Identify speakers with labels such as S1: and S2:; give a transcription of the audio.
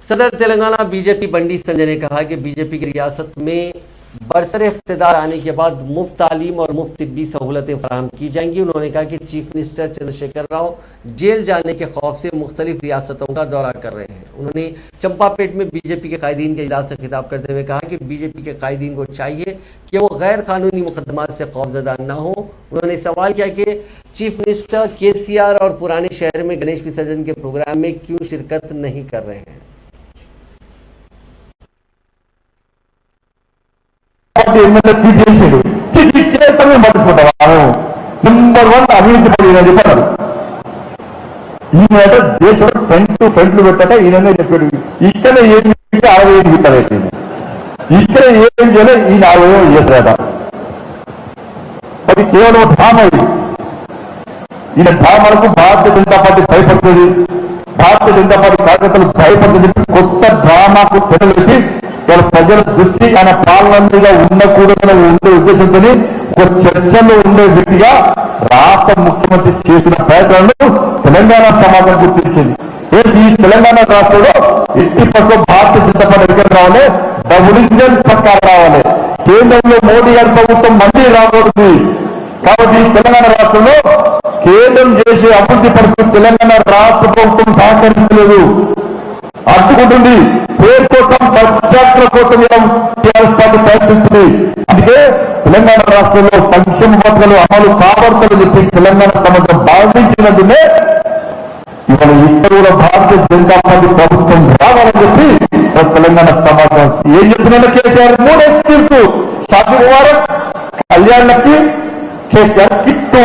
S1: सदर तेलंगाना बीजेपी बंडी संजय ने कहा कि बीजेपी की रियासत में बरसरे इख्तिदार आने के बाद मुफ्त तालीम और मुफ्त तिब्बी सहूलतें फराहम की जाएंगी। उन्होंने कहा कि chief minister Chandrashekar Rao jail जाने के खौफ से मुख्तलिफ रियासतों का दौरा कर रहे हैं। उन्होंने चंपापेट में बीजेपी के कायदीन के इजलास से खिताब करते हुए कहा कि बीजेपी के कायदीन को चाहिए कि वो गैर कानूनी मुकदमात से खौफजदा न हो। उन्होंने सवाल किया कि चीफ मिनिस्टर KCR और पुराने शहर में गणेश विसर्जन के प्रोग्राम में क्यों शिरकत नहीं कर रहे हैं।
S2: नंबर 1 అవినీతి పడిన చెప్పారు ఈయన దేశంలో ఫ్రంట్ పెట్టట ఈయననే చెప్పాడు ఇక్కడ ఏం 65 మీటర్ అయిపోయింది ఇక్కడ ఏం చేయలే ఈ 40 చేశాడ అది కేవలం డ్రామా ఇది ఈయన డ్రామాలకు భారతీయ జనతా పార్టీ భయపడుతుంది భారతీయ జనతా పార్టీ కార్యకర్తలు భయపడుతుంది కొత్త డ్రామాకు తెరలేసి ప్రజల దృష్టి ఆయన పాలన మీద ఉండకూడదని ఉండే ఉద్దేశంతో ఒక చర్చలో ఉండే వ్యక్తిగా రాష్ట్ర ముఖ్యమంత్రి చేసిన ప్రయత్నాలను తెలంగాణ సమాజం గుర్తించింది. ఈ తెలంగాణ రాష్ట్రంలో ఎట్టి పక్క భారతీయ జనతా పార్టీ ఎక్కడ రావాలి, ఒరిజినల్ సర్కార్ రావాలి. కేంద్రంలో మోడీ గారి ప్రభుత్వం మళ్ళీ రాబోతుంది. కాబట్టి తెలంగాణ రాష్ట్రంలో కేంద్రం చేసే అభివృద్ధి పరిస్థితి తెలంగాణ రాష్ట్ర ప్రభుత్వం సహకరించలేదు, అడ్డుకుంటుంది. పేరు కోసం బడ్జెట్ల కోసం టీఆర్ఎస్ పార్టీ ప్రయత్నిస్తుంది. అందుకే తెలంగాణ రాష్ట్రంలో సంక్షేమ పథకాలు అమలు కాబడతాయని చెప్పి తెలంగాణ సమాజం భావించినందునే ఇవాళ ఇక్కడ కూడా భారతీయ జనతా పార్టీ ప్రభుత్వం రావాలని చెప్పి తెలంగాణ సమాజం ఏం చెప్తున్నా కేసీఆర్ 3 స్కీమ్స్ షాది ముబారక్, కళ్యాణ్ లక్ష్మి, కేసీఆర్ కిట్టు